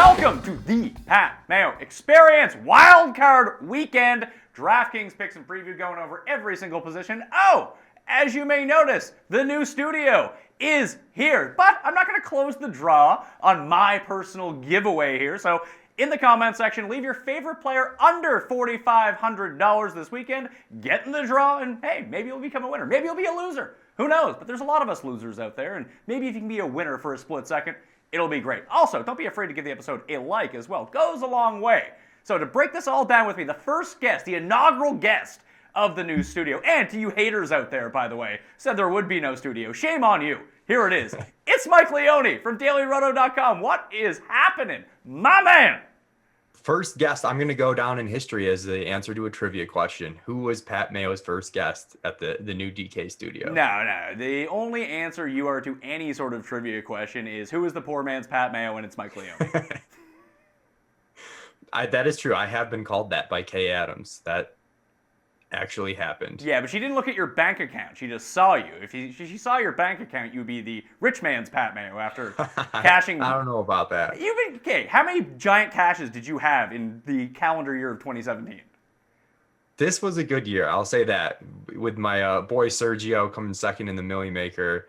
Welcome to the Pat Mayo Experience Wild Card Weekend. DraftKings picks and preview going over every single position. Oh, as you may notice, the new studio is here. But I'm not going to close the draw on my personal giveaway here. So in the comment section, leave your favorite player under $4,500 this weekend. Get in the draw, and hey, maybe you'll become a winner. Maybe you'll be a loser. Who knows? But there's a lot of us losers out there, and maybe if you can be a winner for a split second, it'll be great. Also, don't be afraid to give the episode a like as well. Goes a long way. So to break this all down with me, the first guest, the inaugural guest of the new studio, and to you haters out there, by the way, said there would be no studio. Shame on you. Here it is. It's Mike Leone from DailyRoto.com. What is happening? My man! First guest, I'm going to go down in history as the answer to a trivia question. Who was Pat Mayo's first guest at the new DK studio? No. The only answer you are to any sort of trivia question is, who is the poor man's Pat Mayo? And it's Mike Leone. That is true. I have been called that by Kay Adams. That actually happened. Yeah, but she didn't look at your bank account. She just saw you. If she saw your bank account, you'd be the rich man's Pat Mayo after cashing. I don't know about that. Okay, how many giant cashes did you have in the calendar year of 2017? This was a good year. I'll say that. With my boy Sergio coming second in the Millie Maker.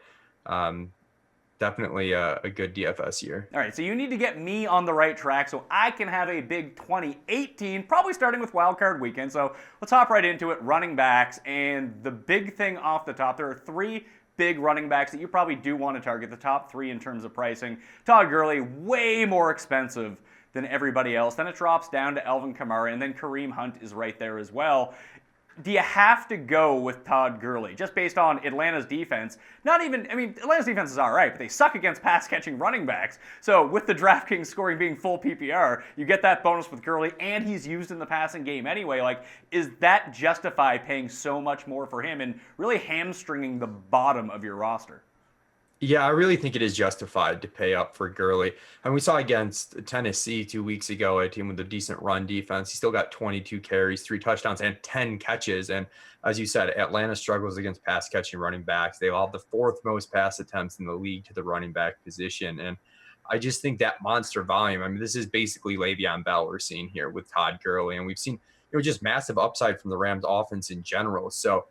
Definitely a good DFS year. All right, so you need to get me on the right track so I can have a big 2018, probably starting with Wild Card Weekend. So let's hop right into it. Running backs, and the big thing off the top, there are three big running backs that you probably do want to target. The top three in terms of pricing. Todd Gurley, way more expensive than everybody else. Then it drops down to Alvin Kamara, and then Kareem Hunt is right there as well. Do you have to go with Todd Gurley just based on Atlanta's defense? Atlanta's defense is all right, but they suck against pass-catching running backs. So with the DraftKings scoring being full PPR, you get that bonus with Gurley, and he's used in the passing game anyway. Is that justify paying so much more for him and really hamstringing the bottom of your roster? Yeah, I really think it is justified to pay up for Gurley. And we saw against Tennessee 2 weeks ago, a team with a decent run defense. He still got 22 carries, 3 touchdowns, and 10 catches. And as you said, Atlanta struggles against pass-catching running backs. They all have the fourth most pass attempts in the league to the running back position. And I just think that monster volume, this is basically Le'Veon Bell we're seeing here with Todd Gurley. And we've seen just massive upside from the Rams offense in general. So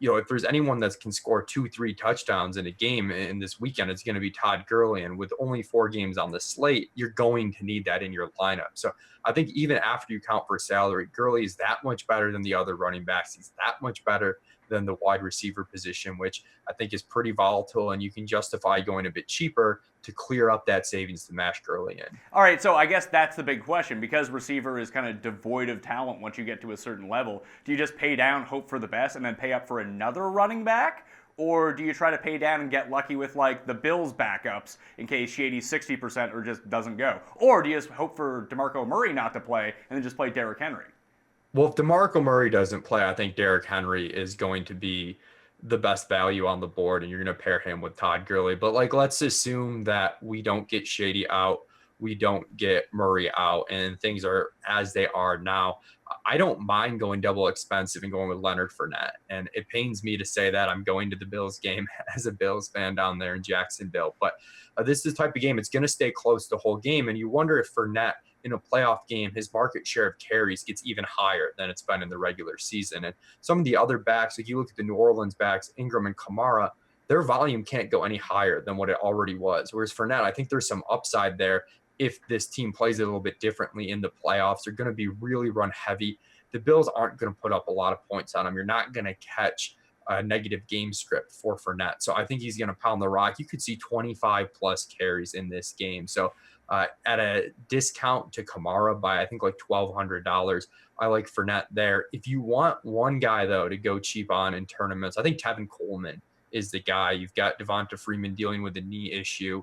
if there's anyone that can score 2-3 touchdowns in a game in this weekend, it's going to be Todd Gurley. And with only 4 games on the slate, you're going to need that in your lineup. So I think even after you count for salary, Gurley is that much better than the other running backs. He's that much better than the wide receiver position, which I think is pretty volatile, and you can justify going a bit cheaper to clear up that savings to mash Gurley in. All right, so I guess that's the big question. Because receiver is kind of devoid of talent once you get to a certain level, do you just pay down, hope for the best, and then pay up for another running back? Or do you try to pay down and get lucky with the Bills backups in case Shady's 60% or just doesn't go? Or do you just hope for DeMarco Murray not to play and then just play Derrick Henry? Well, if DeMarco Murray doesn't play, I think Derrick Henry is going to be the best value on the board, and you're going to pair him with Todd Gurley. But let's assume that we don't get Shady out, we don't get Murray out, and things are as they are now. I don't mind going double expensive and going with Leonard Fournette. And it pains me to say that I'm going to the Bills game as a Bills fan down there in Jacksonville. But this is the type of game, it's going to stay close the whole game. And you wonder if Fournette, in a playoff game, his market share of carries gets even higher than it's been in the regular season. And some of the other backs, you look at the New Orleans backs, Ingram and Kamara, their volume can't go any higher than what it already was. Whereas Fournette, I think there's some upside there. If this team plays a little bit differently in the playoffs, they're going to be really run heavy. The Bills aren't going to put up a lot of points on them. You're not going to catch a negative game script for Fournette. So I think he's going to pound the rock. You could see 25 plus carries in this game. So at a discount to Kamara by, I think, $1,200, I like Fournette there. If you want one guy, though, to go cheap on in tournaments, I think Tevin Coleman is the guy. You've got Devonta Freeman dealing with a knee issue.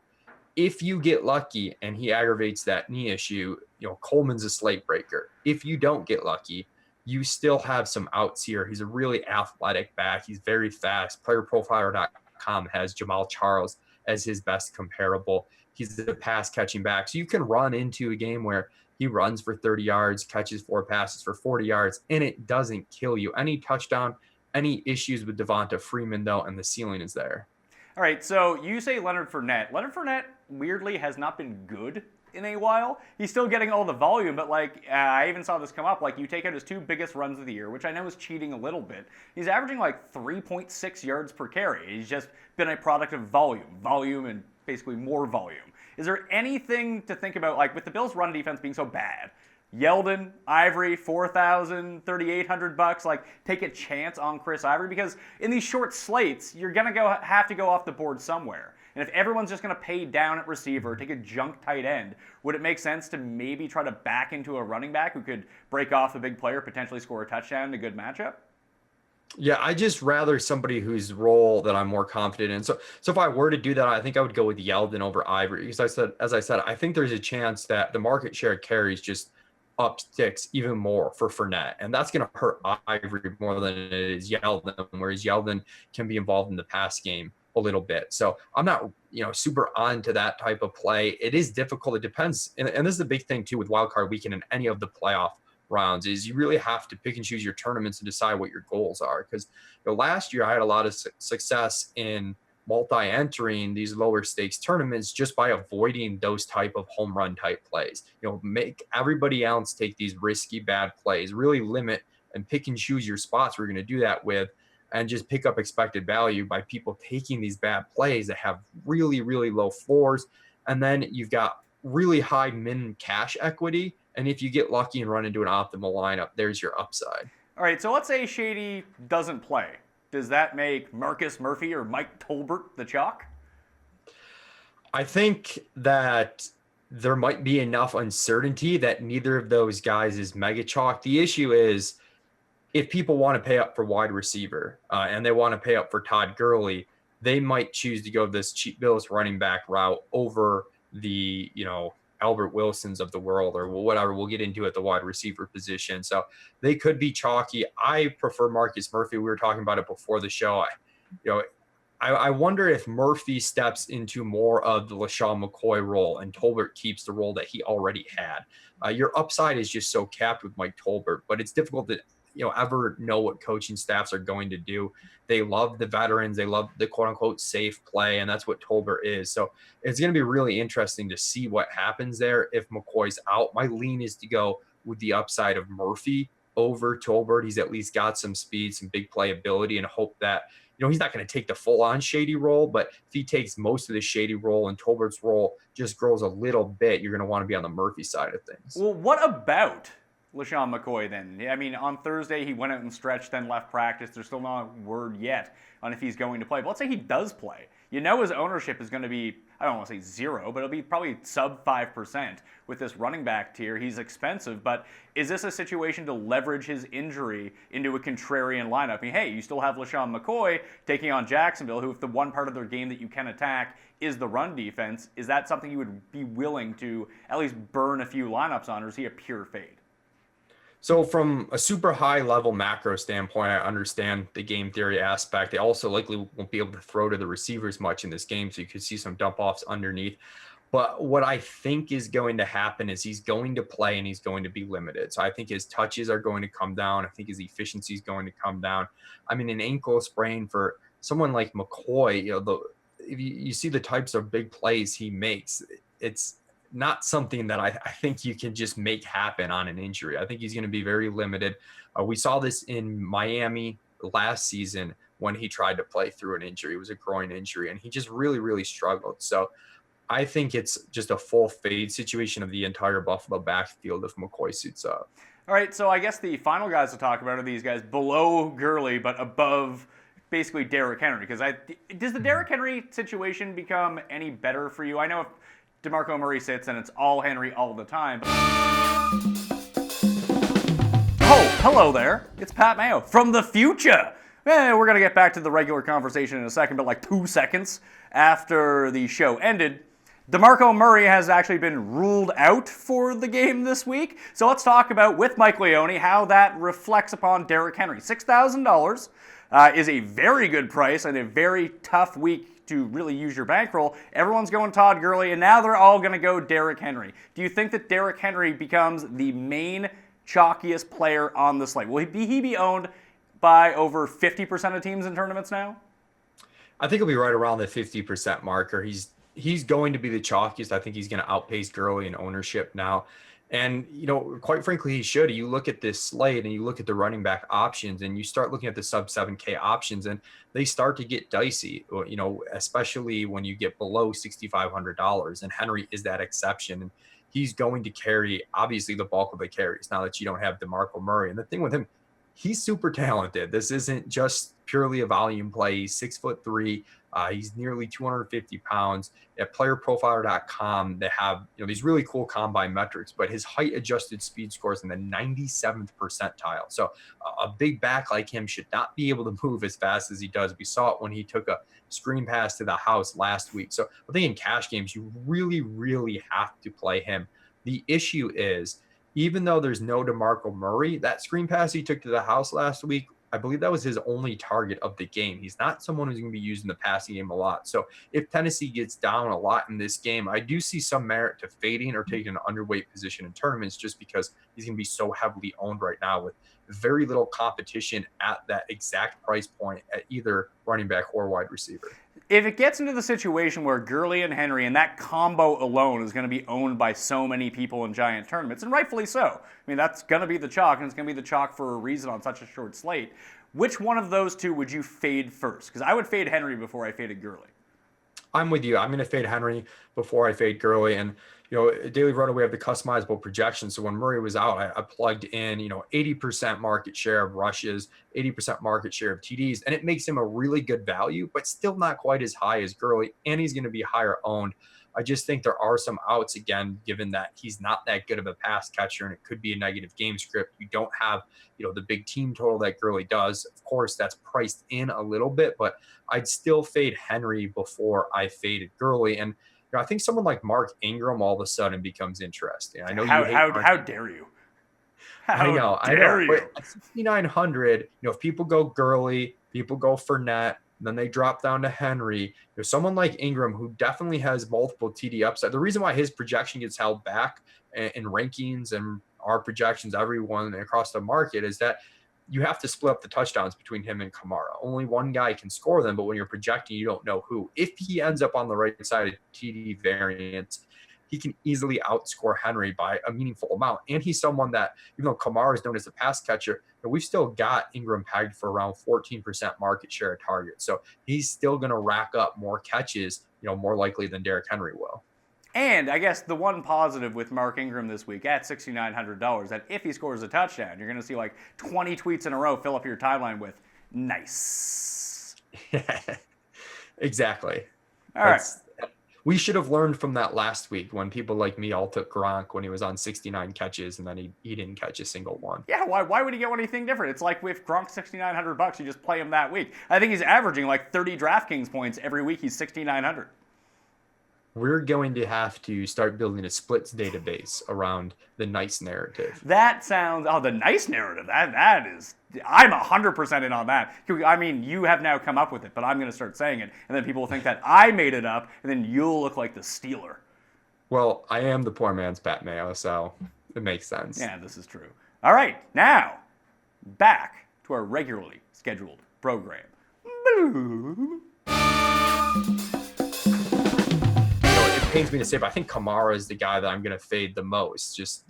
If you get lucky and he aggravates that knee issue, Coleman's a slate breaker. If you don't get lucky, you still have some outs here. He's a really athletic back. He's very fast. PlayerProfiler.com has Jamal Charles as his best comparable. He's the pass catching back. So you can run into a game where he runs for 30 yards, catches 4 passes for 40 yards, and it doesn't kill you. Any touchdown, any issues with Devonta Freeman, though, and the ceiling is there. All right, so you say Leonard Fournette. Leonard Fournette, weirdly, has not been good in a while. He's still getting all the volume, but like I even saw this come up. Like you take out his 2 biggest runs of the year, which I know is cheating a little bit. He's averaging like 3.6 yards per carry. He's just been a product of volume, and basically more volume. Is there anything to think about, like with the Bills' run defense being so bad? Yeldon, Ivory, $4,000, $3,800. Like, take a chance on Chris Ivory, because in these short slates, you're gonna have to go off the board somewhere. And if everyone's just gonna pay down at receiver, take a junk tight end, would it make sense to maybe try to back into a running back who could break off a big player, potentially score a touchdown in a good matchup? Yeah, I just rather somebody whose role that I'm more confident in. So if I were to do that, I think I would go with Yeldon over Ivory, because as I said, I think there's a chance that the market share carries just upsticks even more for Fournette, and that's going to hurt Ivory more than it is Yeldon, whereas Yeldon can be involved in the pass game a little bit. So I'm not, super on to that type of play. It is difficult. It depends, and this is the big thing too with Wild Card Weekend and any of the playoff rounds, is you really have to pick and choose your tournaments and decide what your goals are. Because last year I had a lot of success in multi-entering these lower stakes tournaments just by avoiding those type of home run type plays. Make everybody else take these risky bad plays, really limit and pick and choose your spots we're going to do that with, and just pick up expected value by people taking these bad plays that have really, really low floors. And then you've got really high min cash equity. And if you get lucky and run into an optimal lineup, there's your upside. All right, so let's say Shady doesn't play. Does that make Marcus Murphy or Mike Tolbert the chalk? I think that there might be enough uncertainty that neither of those guys is mega chalk. The issue is if people want to pay up for wide receiver and they want to pay up for Todd Gurley, they might choose to go this cheap Bills running back route over the, Albert Wilsons of the world or whatever we'll get into at the wide receiver position. So they could be chalky. I prefer Marcus Murphy. We were talking about it before the show. I wonder if Murphy steps into more of the LaShawn McCoy role and Tolbert keeps the role that he already had. Your upside is just so capped with Mike Tolbert, but it's difficult to ever know what coaching staffs are going to do. They love the veterans. They love the quote unquote safe play. And that's what Tolbert is. So it's going to be really interesting to see what happens there. If McCoy's out, my lean is to go with the upside of Murphy over Tolbert. He's at least got some speed, some big playability, and hope that, he's not going to take the full on Shady role, but if he takes most of the Shady role and Tolbert's role just grows a little bit, you're going to want to be on the Murphy side of things. Well, what about LaShawn McCoy then? I mean, on Thursday he went out and stretched, then left practice. There's still not word yet on if he's going to play. But let's say he does play. His ownership is going to be, I don't want to say zero, but it'll be probably sub 5% with this running back tier. He's expensive, but is this a situation to leverage his injury into a contrarian lineup? I mean, hey, you still have LaShawn McCoy taking on Jacksonville, who if the one part of their game that you can attack is the run defense, is that something you would be willing to at least burn a few lineups on, or is he a pure fade? So from a super high level macro standpoint, I understand the game theory aspect. They also likely won't be able to throw to the receivers much in this game, so you could see some dump offs underneath. But what I think is going to happen is he's going to play and he's going to be limited. So I think his touches are going to come down. I think his efficiency is going to come down. I mean, an ankle sprain for someone like McCoy, if you see the types of big plays he makes, it's not something that I think you can just make happen on an injury. I think he's going to be very limited. We saw this in Miami last season when he tried to play through an injury. It was a groin injury, and he just really, really struggled. So I think it's just a full fade situation of the entire Buffalo backfield if McCoy suits up. All right, so I guess the final guys to talk about are these guys below Gurley but above basically Derrick Henry. Because does the Derrick Henry situation become any better for you? I know if DeMarco Murray sits and it's all Henry all the time. Oh, hello there. It's Pat Mayo from the future. We're going to get back to the regular conversation in a second, but like 2 seconds after the show ended, DeMarco Murray has actually been ruled out for the game this week. So let's talk about, with Mike Leone, how that reflects upon Derrick Henry. $6,000 is a very good price and a very tough week to really use your bankroll. Everyone's going Todd Gurley, and now they're all going to go Derrick Henry. Do you think that Derrick Henry becomes the main chalkiest player on the slate? Will he be owned by over 50% of teams in tournaments now? I think he'll be right around the 50% marker. He's he's going to be the chalkiest. I think he's going to outpace Gurley in ownership now. And, quite frankly, he should. You look at this slate and you look at the running back options and you start looking at the sub 7K options and they start to get dicey, especially when you get below $6,500. And Henry is that exception. And he's going to carry, obviously, the bulk of the carries now that you don't have DeMarco Murray. And the thing with him, he's super talented. This isn't just purely a volume play. He's 6'3". He's nearly 250 pounds. At playerprofiler.com, they have these really cool combine metrics, but his height adjusted speed score is in the 97th percentile. So a big back like him should not be able to move as fast as he does. We saw it when he took a screen pass to the house last week. So I think in cash games, you really, really have to play him. The issue is, even though there's no DeMarco Murray, that screen pass he took to the house last week, I believe that was his only target of the game. He's not someone who's going to be used in the passing game a lot. So if Tennessee gets down a lot in this game, I do see some merit to fading or taking an underweight position in tournaments just because he's going to be so heavily owned right now with very little competition at that exact price point at either running back or wide receiver. If it gets into the situation where Gurley and Henry and that combo alone is going to be owned by so many people in giant tournaments, and rightfully so. I mean, that's going to be the chalk, and it's going to be the chalk for a reason on such a short slate. Which one of those two would you fade first? Because I would fade Henry before I faded Gurley. I'm with you. I'm going to fade Henry before I fade Gurley. And, Daily Roto, we have the customizable projection. So when Murray was out, I plugged in, 80% market share of rushes, 80% market share of TDs, and it makes him a really good value, but still not quite as high as Gurley. And he's going to be higher owned. I just think there are some outs, again, given that he's not that good of a pass catcher and it could be a negative game script. You don't have, the big team total that Gurley does. Of course, that's priced in a little bit, but I'd still fade Henry before I faded Gurley. And I think someone like Mark Ingram all of a sudden becomes interesting. I know how dare you? I know. But at 6,900, if people go Gurley, people go Fournette, then they drop down to Henry. There's someone like Ingram who definitely has multiple TD upside. The reason why his projection gets held back in rankings and our projections, everyone across the market, is that you have to split up the touchdowns between him and Kamara. Only one guy can score them, but when you're projecting, you don't know who. If he ends up on the right side of TD variance, he can easily outscore Henry by a meaningful amount. And he's someone that, even though Kamara is known as a pass catcher, we've still got Ingram pegged for around 14% market share at target. So he's still going to rack up more catches, more likely than Derrick Henry will. And I guess the one positive with Mark Ingram this week at $6,900, that if he scores a touchdown, you're going to see like 20 tweets in a row fill up your timeline with nice. Exactly. All right. We should have learned from that last week when people like me all took Gronk when he was on 69 catches and then he didn't catch a single one. Yeah, why would he get anything different? It's like with Gronk $6,900, you just play him that week. I think he's averaging like 30 DraftKings points every week. He's $6,900. We're going to have to start building a splits database around the nice narrative. That sounds, the nice narrative. That is, I'm 100% in on that. I mean, you have now come up with it, but I'm going to start saying it, and then people will think that I made it up, and then you'll look like the stealer. Well, I am the poor man's Pat Mayo, so it makes sense. Yeah, this is true. All right, now, back to our regularly scheduled program. It pains me to say, but I think Kamara is the guy that I'm going to fade the most. It's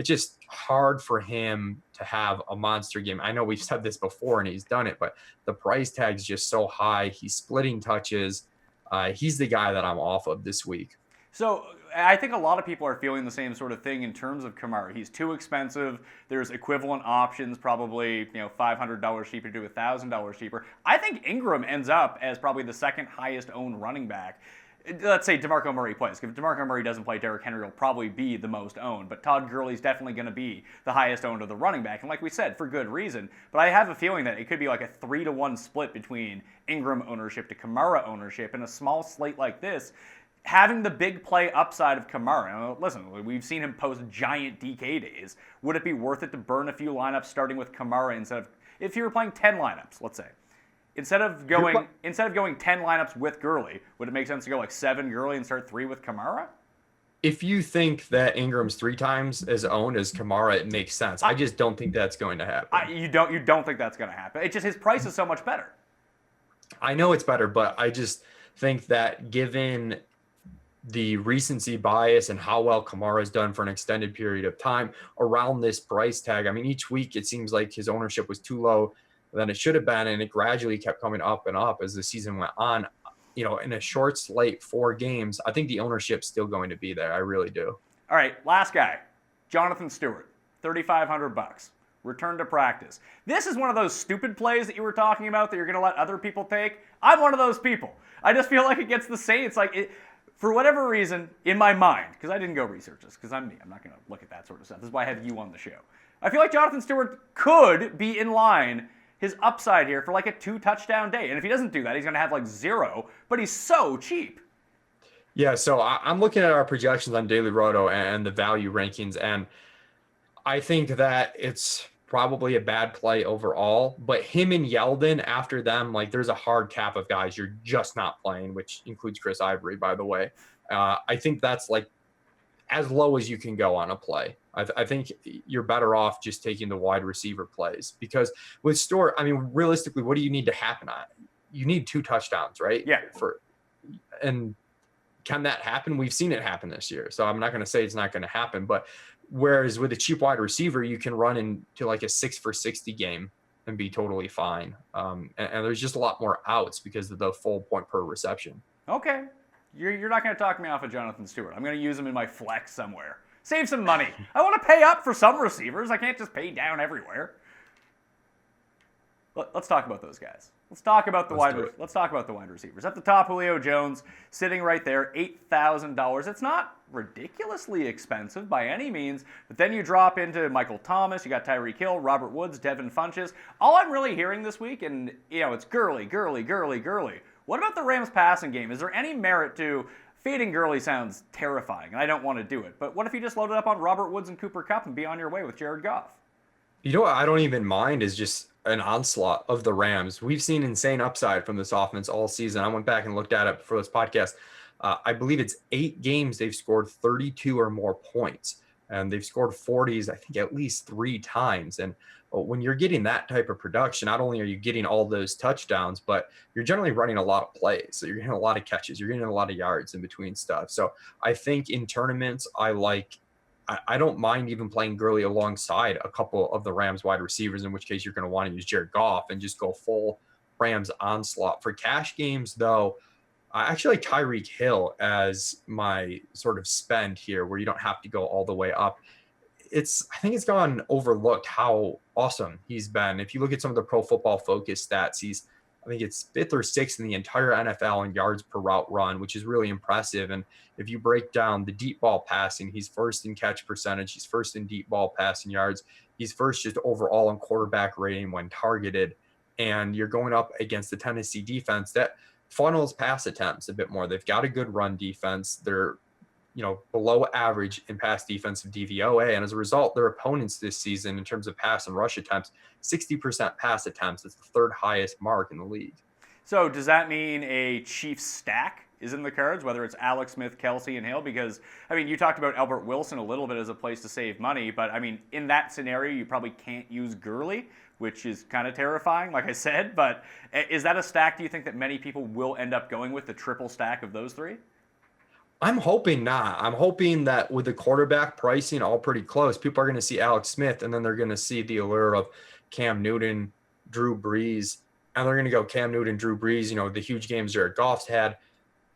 just hard for him to have a monster game. I know we've said this before and he's done it, but the price tag's just so high. He's splitting touches. He's the guy that I'm off of this week. So I think a lot of people are feeling the same sort of thing in terms of Kamara. He's too expensive. There's equivalent options, probably $500 cheaper to $1,000 cheaper. I think Ingram ends up as probably the second highest owned running back. Let's say DeMarco Murray plays. If DeMarco Murray doesn't play, Derrick Henry will probably be the most owned. But Todd Gurley's definitely going to be the highest owned of the running back. And like we said, for good reason. But I have a feeling that it could be like a 3-to-1 split between Ingram ownership to Kamara ownership. In a small slate like this, having the big play upside of Kamara, listen, we've seen him post giant DK days. Would it be worth it to burn a few lineups starting with Kamara instead of, if you were playing 10 lineups, let's say? Instead of going 10 lineups with Gurley, would it make sense to go like 7 Gurley and start 3 with Kamara? If you think that Ingram's 3 times as owned as Kamara, it makes sense. I just don't think that's going to happen. You don't think that's going to happen. It's just his price is so much better. I know it's better, but think that given the recency bias and how well Kamara has done for an extended period of time around this price tag. I mean, each week it seems like his ownership was too low than it should have been, and it gradually kept coming up and up as the season went on. In a short slate, 4 games, I think the ownership's still going to be there. I really do. All right, last guy, Jonathan Stewart, $3,500. Return to practice. This is one of those stupid plays that you were talking about that you're going to let other people take. I'm one of those people. I just feel like against the Saints, for whatever reason, in my mind, because I didn't go research this, because I'm me. I'm not going to look at that sort of stuff. This is why I have you on the show. I feel like Jonathan Stewart could be in line, his upside here, for like a 2-touchdown day. And if he doesn't do that, he's going to have like 0, but he's so cheap. Yeah, so I'm looking at our projections on Daily Roto and the value rankings, and I think that it's probably a bad play overall, but him and Yeldon after them, like there's a hard cap of guys you're just not playing, which includes Chris Ivory, by the way. I think that's like as low as you can go on a play. I think you're better off just taking the wide receiver plays, because with Stewart, I mean, realistically, what do you need to happen on? You need 2 touchdowns, right? Yeah. And can that happen? We've seen it happen this year. So I'm not going to say it's not going to happen, but whereas with a cheap wide receiver, you can run into like a 6 for 60 game and be totally fine. And there's just a lot more outs because of the full point per reception. Okay. You're not going to talk me off of Jonathan Stewart. I'm going to use him in my flex somewhere. Save some money. I want to pay up for some receivers. I can't just pay down everywhere. Let's talk about those guys. Let's talk about the wide receivers. At the top, Julio Jones, sitting right there, $8,000. It's not ridiculously expensive by any means, but then you drop into Michael Thomas, you got Tyreek Hill, Robert Woods, Devin Funchess. All I'm really hearing this week, and it's Gurley. What about the Rams passing game? Is there any merit to fading Gurley? Sounds terrifying, and I don't want to do it. But what if you just loaded up on Robert Woods and Cooper Kupp and be on your way with Jared Goff? You know what I don't even mind is just an onslaught of the Rams. We've seen insane upside from this offense all season. I went back and looked at it for this podcast. I believe it's 8 games they've scored 32 or more points, and they've scored 40s, I think, at least 3 times. And when you're getting that type of production, not only are you getting all those touchdowns, but you're generally running a lot of plays. So you're getting a lot of catches, you're getting a lot of yards in between stuff. So I think in tournaments, I don't mind even playing Gurley alongside a couple of the Rams wide receivers, in which case you're going to want to use Jared Goff and just go full Rams onslaught. For cash games, though, I actually like Tyreek Hill as my sort of spend here, where you don't have to go all the way up. I think it's gone overlooked how awesome he's been. If you look at some of the Pro Football Focus stats, I think it's 5th or 6th in the entire NFL in yards per route run, which is really impressive. And if you break down the deep ball passing, he's first in catch percentage. He's first in deep ball passing yards. He's first just overall in quarterback rating when targeted. And you're going up against the Tennessee defense that funnels pass attempts a bit more. They've got a good run defense. They're below average in pass defensive DVOA. And as a result, their opponents this season in terms of pass and rush attempts, 60% pass attempts. It's the 3rd highest mark in the league. So does that mean a Chiefs stack is in the cards, whether it's Alex Smith, Kelsey, and Hill? Because, you talked about Albert Wilson a little bit as a place to save money, but, in that scenario, you probably can't use Gurley, which is kind of terrifying, like I said. But is that a stack, do you think, that many people will end up going with, the triple stack of those 3? I'm hoping not. I'm hoping that with the quarterback pricing all pretty close, people are going to see Alex Smith, and then they're going to see the allure of Cam Newton, Drew Brees, and they're going to go Cam Newton, Drew Brees, the huge games Jared Goff's had.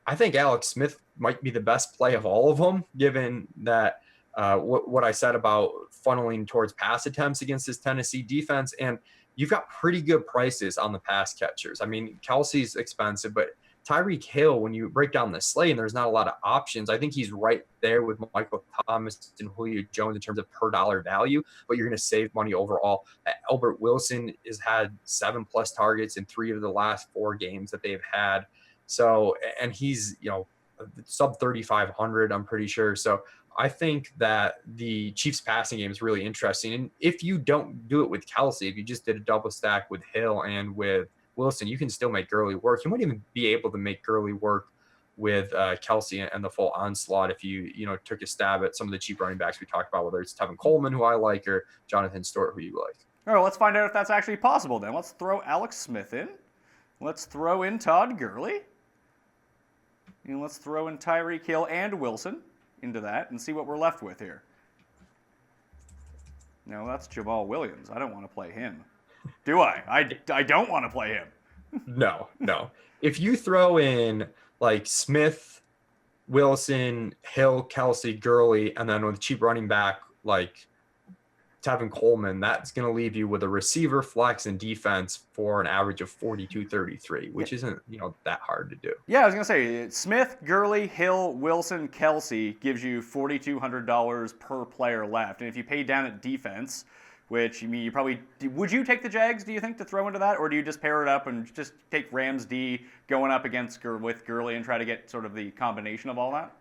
I think Alex Smith might be the best play of all of them, given that what I said about funneling towards pass attempts against this Tennessee defense. And you've got pretty good prices on the pass catchers. Kelsey's expensive, but Tyreek Hill, when you break down the slate and there's not a lot of options, I think he's right there with Michael Thomas and Julio Jones in terms of per dollar value, but you're going to save money overall. Albert Wilson has had 7+ targets in 3 of the last 4 games that they've had. So, and he's, sub 3,500, I'm pretty sure. So I think that the Chiefs passing game is really interesting. And if you don't do it with Kelsey, if you just did a double stack with Hill and with Wilson, you can still make Gurley work. You might even be able to make Gurley work with Kelsey and the full onslaught if you took a stab at some of the cheap running backs we talked about, whether it's Tevin Coleman, who I like, or Jonathan Stewart, who you like. All right, let's find out if that's actually possible then. Let's throw Alex Smith in. Let's throw in Todd Gurley. let's throw in Tyreek Hill and Wilson into that and see what we're left with here. No, that's Jamal Williams. I don't want to play him. Do I? I don't want to play him. No. If you throw in like Smith, Wilson, Hill, Kelsey, Gurley, and then with a cheap running back like Tevin Coleman, that's going to leave you with a receiver, flex, and defense for an average of 42-33, which isn't, that hard to do. Yeah, I was going to say, Smith, Gurley, Hill, Wilson, Kelsey gives you $4,200 per player left. And if you pay down at defense, which, you probably, would you take the Jags, do you think, to throw into that? Or do you just pair it up and just take Rams D going up with Gurley and try to get sort of the combination of all that?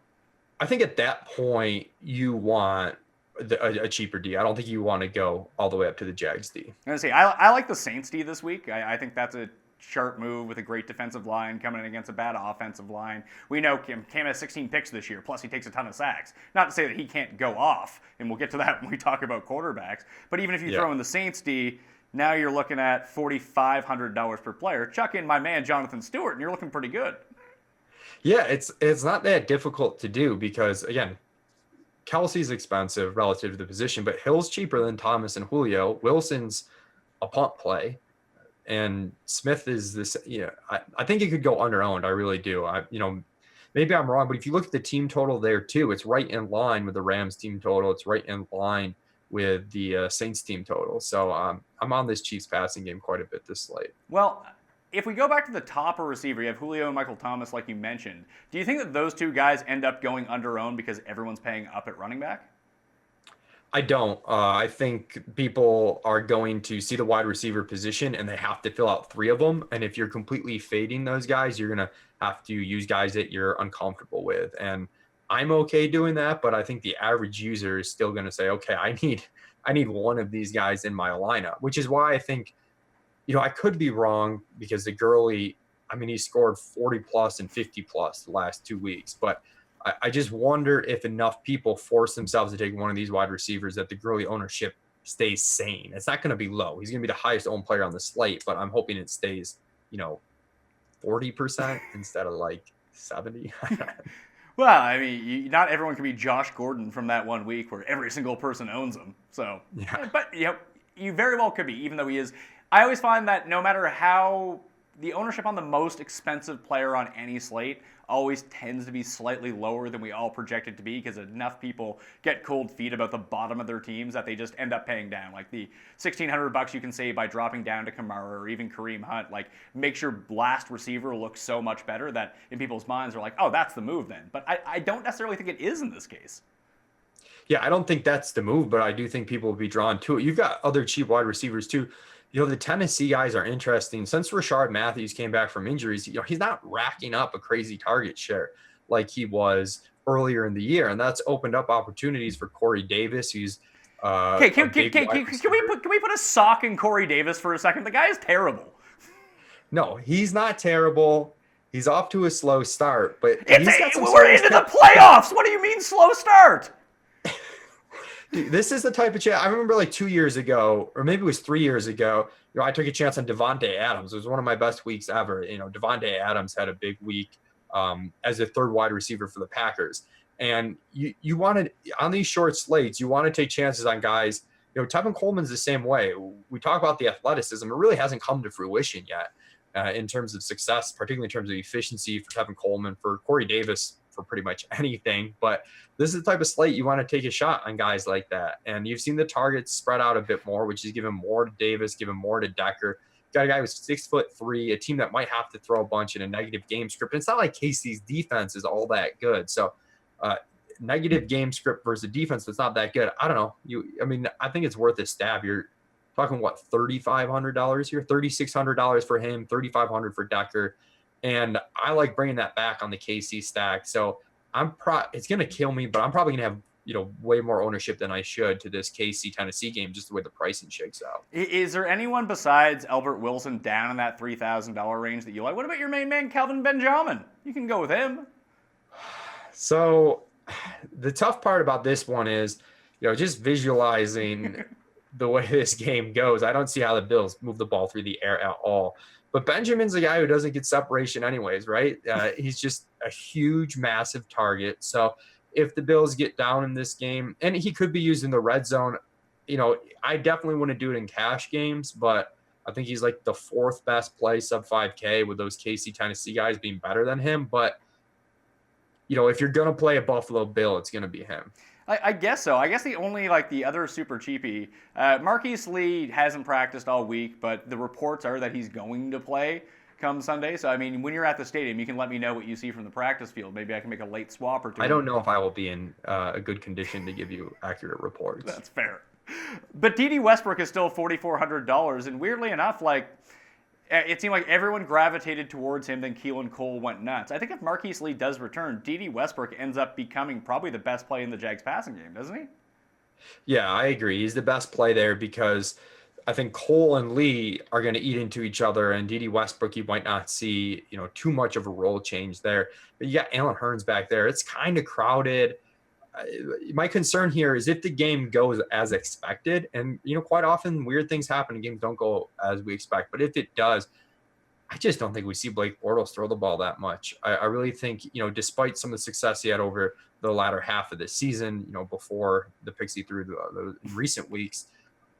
I think at that point, you want a cheaper D. I don't think you want to go all the way up to the Jags D. I'm going to say, I like the Saints D this week. I think that's a sharp move with a great defensive line coming in against a bad offensive line. We know Cam has 16 picks this year, plus he takes a ton of sacks. Not to say that he can't go off, and we'll get to that when we talk about quarterbacks. But even if you throw in the Saints D, now you're looking at $4,500 per player. Chuck in my man Jonathan Stewart, and you're looking pretty good. Yeah, it's not that difficult to do because, again, Kelsey's expensive relative to the position, but Hill's cheaper than Thomas and Julio. Wilson's a punt play, and Smith is this. I think it could go under-owned. I really do. Maybe I'm wrong, but if you look at the team total there too, it's right in line with the Rams team total. It's right in line with the Saints team total. So I'm on this Chiefs passing game quite a bit this slate. Well, if we go back to the top receiver, you have Julio and Michael Thomas, like you mentioned. Do you think that those two guys end up going under-owned because everyone's paying up at running back? I don't. I think people are going to see the wide receiver position and they have to fill out three of them. And if you're completely fading those guys, you're going to have to use guys that you're uncomfortable with. And I'm okay doing that, but I think the average user is still going to say, okay, I need one of these guys in my lineup, which is why I think, I could be wrong because the Gurley, he scored 40 plus and 50 plus the last 2 weeks, but I just wonder if enough people force themselves to take one of these wide receivers that the Gurley ownership stays sane. It's not going to be low. He's going to be the highest owned player on the slate, but I'm hoping it stays, 40% instead of like 70. Well, not everyone can be Josh Gordon from that 1 week where every single person owns him. So, yeah. But you very well could be, even though he is. I always find that no matter how the ownership on the most expensive player on any slate always tends to be slightly lower than we all project it to be because enough people get cold feet about the bottom of their teams that they just end up paying down. Like the $1,600 you can save by dropping down to Kamara or even Kareem Hunt, like makes your last receiver look so much better that in people's minds are like, oh, that's the move then. But I don't necessarily think it is in this case. Yeah, I don't think that's the move, but I do think people will be drawn to it. You've got other cheap wide receivers too. The Tennessee guys are interesting. Since Rashard Matthews came back from injuries, he's not racking up a crazy target share like he was earlier in the year, and that's opened up opportunities for Corey Davis, who's okay. Can we put a sock in Corey Davis for a second? The guy is terrible. No, he's not terrible. He's off to a slow start, but we're into the playoffs. What do you mean slow start? Dude, this is the type of chance. I remember like 2 years ago, or maybe it was 3 years ago, I took a chance on Devontae Adams. It was one of my best weeks ever. Devontae Adams had a big week as a third wide receiver for the Packers. And you wanted, on these short slates, you want to take chances on guys. Tevin Coleman's the same way. We talk about the athleticism. It really hasn't come to fruition yet in terms of success, particularly in terms of efficiency for Tevin Coleman, for Corey Davis, for pretty much anything. But this is the type of slate you want to take a shot on guys like that. And you've seen the targets spread out a bit more, which is given more to Davis, given more to Decker. Got a guy who's 6'3", a team that might have to throw a bunch in a negative game script. And it's not like KC's defense is all that good. So negative game script versus defense that's not that good. I don't know. I think it's worth a stab. You're talking $3,500 here, $3,600 for him, $3,500 for Decker. And I like bringing that back on the KC stack. So it's going to kill me, but I'm probably going to have, way more ownership than I should to this KC Tennessee game, just the way the pricing shakes out. Is there anyone besides Albert Wilson down in that $3,000 range that you like? What about your main man, Kelvin Benjamin? You can go with him. So the tough part about this one is, just visualizing the way this game goes. I don't see how the Bills move the ball through the air at all. But Benjamin's a guy who doesn't get separation anyways, right? He's just a huge, massive target. So if the Bills get down in this game, and he could be used in the red zone, I definitely want to do it in cash games, but I think he's like the fourth best play sub 5K with those KC Tennessee guys being better than him. But, if you're going to play a Buffalo Bill, it's going to be him. I guess so. I guess the only the other super cheapie, Marquise Lee hasn't practiced all week, but the reports are that he's going to play come Sunday. So I mean, when you're at the stadium, you can let me know what you see from the practice field. Maybe I can make a late swap or two. I don't know if I will be in a good condition to give you accurate reports. That's fair. But D.D. Westbrook is still $4,400, and weirdly enough, it seemed like everyone gravitated towards him, then Keelan Cole went nuts. I think if Marquise Lee does return, D.D. Westbrook ends up becoming probably the best play in the Jags passing game, doesn't he? Yeah, I agree. He's the best play there because I think Cole and Lee are going to eat into each other, and D.D. Westbrook, you might not see, too much of a role change there. But you got Allen Hurns back there. It's kind of crowded. My concern here is if the game goes as expected, and quite often weird things happen and games don't go as we expect, but if it does, I just don't think we see Blake Bortles throw the ball that much. I really think, despite some of the success he had over the latter half of the season, before the picks he threw the recent weeks,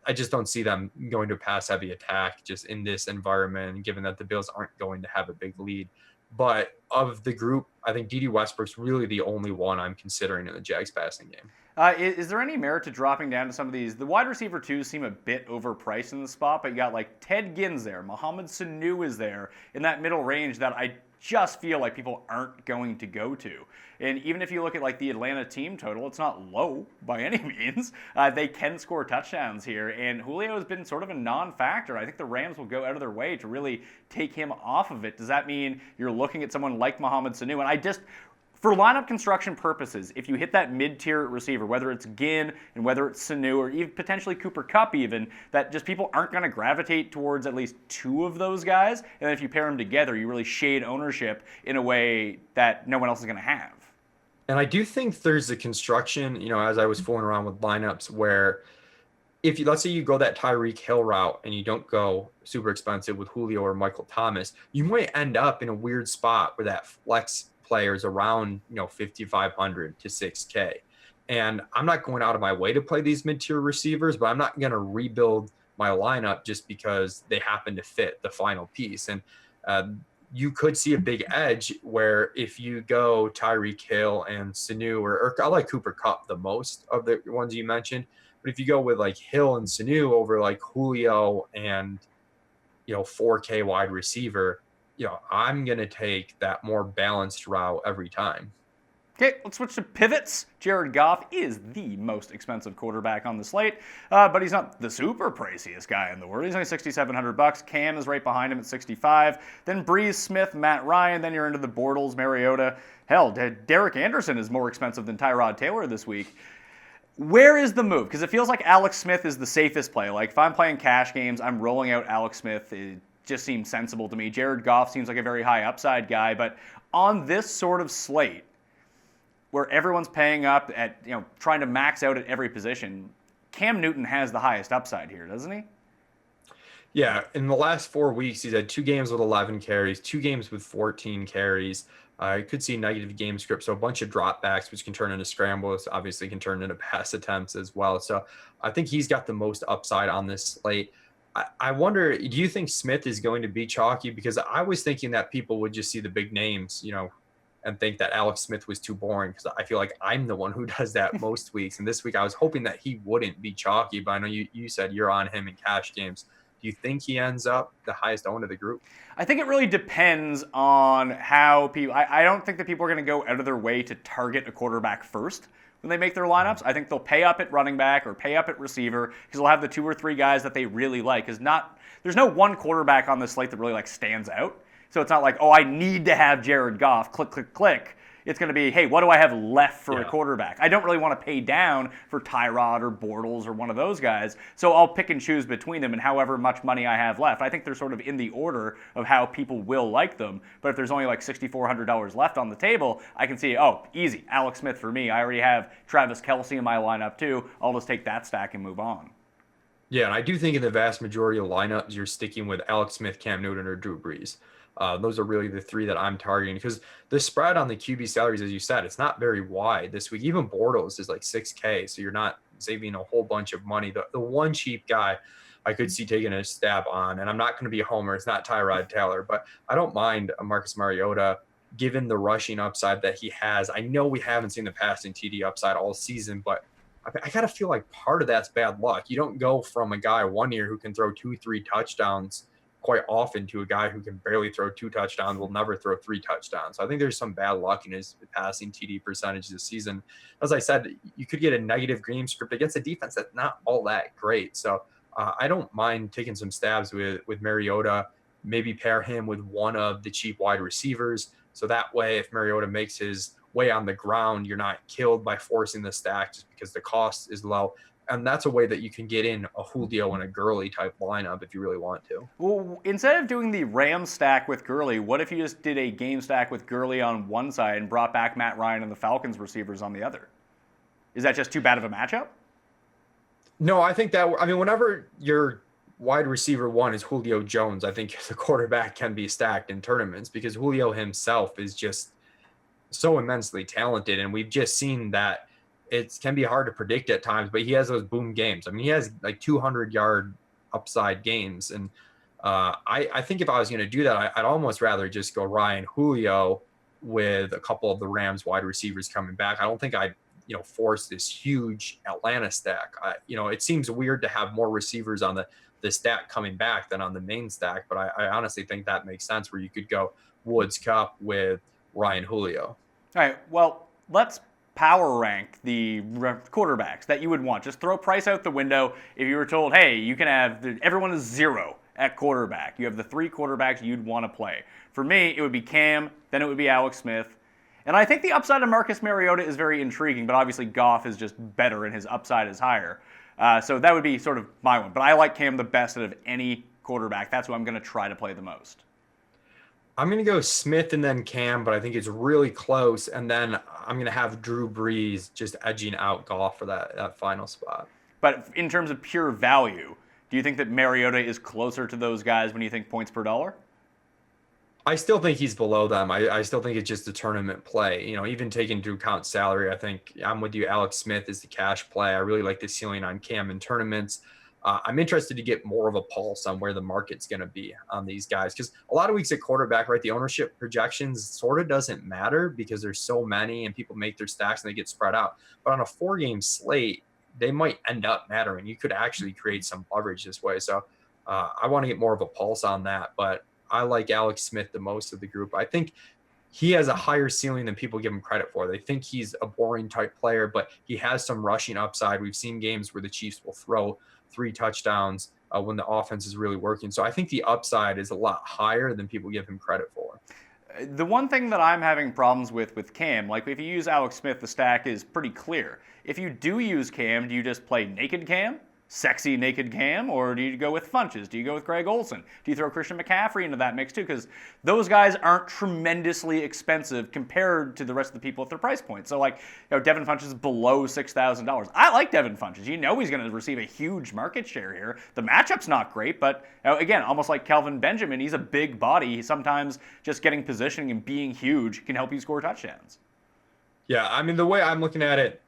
I just don't see them going to a pass heavy attack just in this environment, given that the Bills aren't going to have a big lead. But of the group, I think D.D. Westbrook's really the only one I'm considering in the Jags passing game. Is there any merit to dropping down to some of these? The wide receiver twos seem a bit overpriced in the spot, but you got Ted Ginn's there, Mohamed Sanu is there in that middle range that I just feel like people aren't going to go to. And even if you look at the Atlanta team total, it's not low by any means. They can score touchdowns here, and Julio has been sort of a non-factor. I think the Rams will go out of their way to really take him off of it. Does that mean you're looking at someone like Mohamed Sanu? And for lineup construction purposes, if you hit that mid-tier receiver, whether it's Ginn and whether it's Sanu or even potentially Cooper Kupp even, that just people aren't going to gravitate towards at least two of those guys. And then if you pair them together, you really shade ownership in a way that no one else is going to have. And I do think there's a construction, as I was fooling around with lineups, where if let's say you go that Tyreek Hill route and you don't go super expensive with Julio or Michael Thomas, you might end up in a weird spot where that flex players around 5,500 to 6K. And I'm not going out of my way to play these mid-tier receivers, but I'm not going to rebuild my lineup just because they happen to fit the final piece. And you could see a big edge where if you go Tyreek Hill and Sanu, or I like Cooper Kupp the most of the ones you mentioned, but if you go with Hill and Sanu over Julio and 4K wide receiver, I'm going to take that more balanced route every time. Okay, let's switch to pivots. Jared Goff is the most expensive quarterback on the slate, but he's not the super priciest guy in the world. He's only $6,700. Cam is right behind him at $65. Then Breeze, Smith, Matt Ryan. Then you're into the Bortles, Mariota. Hell, Derek Anderson is more expensive than Tyrod Taylor this week. Where is the move? Because it feels like Alex Smith is the safest play. If I'm playing cash games, I'm rolling out Alex Smith. It just seems sensible to me. Jared Goff seems like a very high upside guy, but on this sort of slate, where everyone's paying up at, trying to max out at every position, Cam Newton has the highest upside here, doesn't he? Yeah, in the last 4 weeks, he's had 2 games with 11 carries, 2 games with 14 carries. You could see negative game script, so a bunch of dropbacks, which can turn into scrambles, obviously can turn into pass attempts as well. So I think he's got the most upside on this slate. I wonder, do you think Smith is going to be chalky? Because I was thinking that people would just see the big names, and think that Alex Smith was too boring, because I feel like I'm the one who does that most weeks. And this week I was hoping that he wouldn't be chalky, but I know you said you're on him in cash games. Do you think he ends up the highest owned of the group? I think it really depends on how people... I don't think that people are going to go out of their way to target a quarterback first when they make their lineups. I think they'll pay up at running back or pay up at receiver because they'll have the 2 or 3 guys that they really like. There's no one quarterback on this slate that really stands out. So it's not I need to have Jared Goff, click, click, click. It's going to be, hey, what do I have left for a quarterback? I don't really want to pay down for Tyrod or Bortles or one of those guys, so I'll pick and choose between them and however much money I have left. I think they're sort of in the order of how people will like them, but if there's only $6,400 left on the table, I can see, easy, Alex Smith for me. I already have Travis Kelce in my lineup too. I'll just take that stack and move on. Yeah, and I do think in the vast majority of lineups, you're sticking with Alex Smith, Cam Newton, or Drew Brees. Those are really the three that I'm targeting because the spread on the QB salaries, as you said, it's not very wide this week. Even Bortles is like 6K, so you're not saving a whole bunch of money. The one cheap guy I could see taking a stab on, and I'm not going to be a homer, it's not Tyrod Taylor, but I don't mind a Marcus Mariota given the rushing upside that he has. I know we haven't seen the passing TD upside all season, but I got to feel like part of that's bad luck. You don't go from a guy one year who can throw 2-3 touchdowns quite often to a guy who can barely throw 2 touchdowns, will never throw 3 touchdowns. So I think there's some bad luck in his passing TD percentage this season. As I said, you could get a negative game script against a defense that's not all that great. So I don't mind taking some stabs with Mariota, maybe pair him with one of the cheap wide receivers. So that way, if Mariota makes his way on the ground, you're not killed by forcing the stack just because the cost is low. And that's a way that you can get in a Julio and a Gurley type lineup if you really want to. Well, instead of doing the Rams stack with Gurley, what if you just did a game stack with Gurley on one side and brought back Matt Ryan and the Falcons receivers on the other? Is that just too bad of a matchup? No, I think that, I mean, whenever your wide receiver one is Julio Jones, I think the quarterback can be stacked in tournaments because Julio himself is just so immensely talented. And we've just seen that it can be hard to predict at times, but he has those boom games. I mean, he has like 200-yard upside games. And I think if I was going to do that, I'd almost rather just go Ryan Julio with a couple of the Rams wide receivers coming back. I don't think I'd, force this huge Atlanta stack. It seems weird to have more receivers on the stack coming back than on the main stack, but I honestly think that makes sense where you could go Woods Cup with Ryan Julio. All right, well, let's power rank the quarterbacks that you would want. Just throw price out the window. If you were told, hey, you can have, everyone is 0 at quarterback. You have the 3 quarterbacks you'd want to play. For me, it would be Cam, then it would be Alex Smith. And I think the upside of Marcus Mariota is very intriguing, but obviously Goff is just better and his upside is higher. So that would be sort of my one. But I like Cam the best out of any quarterback. That's who I'm going to try to play the most. I'm going to go Smith and then Cam, but I think it's really close. And then I'm going to have Drew Brees just edging out Goff for that final spot. But in terms of pure value, do you think that Mariota is closer to those guys when you think points per dollar? I still think he's below them. I still think it's just a tournament play. Even taking into account salary, I think I'm with you. Alex Smith is the cash play. I really like the ceiling on Cam in tournaments. I'm interested to get more of a pulse on where the market's going to be on these guys because a lot of weeks at quarterback, right, the ownership projections sort of doesn't matter because there's so many and people make their stacks and they get spread out. But on a 4-game slate, they might end up mattering. You could actually create some leverage this way. So I want to get more of a pulse on that. But I like Alex Smith the most of the group. I think he has a higher ceiling than people give him credit for. They think he's a boring type player, but he has some rushing upside. We've seen games where the Chiefs will throw 3 touchdowns when the offense is really working. So I think the upside is a lot higher than people give him credit for. The one thing that I'm having problems with Cam, like if you use Alex Smith, the stack is pretty clear. If you do use Cam, do you just play naked Cam? Sexy naked Cam, or do you go with Funches? Do you go with Greg Olsen? Do you throw Christian McCaffrey into that mix too? Because those guys aren't tremendously expensive compared to the rest of the people at their price point. So Devin Funches is below $6,000. I like Devin Funches. He's going to receive a huge market share here. The matchup's not great, but again, almost like Kelvin Benjamin, he's a big body. Sometimes just getting positioning and being huge can help you score touchdowns. Yeah, I mean, the way I'm looking at it,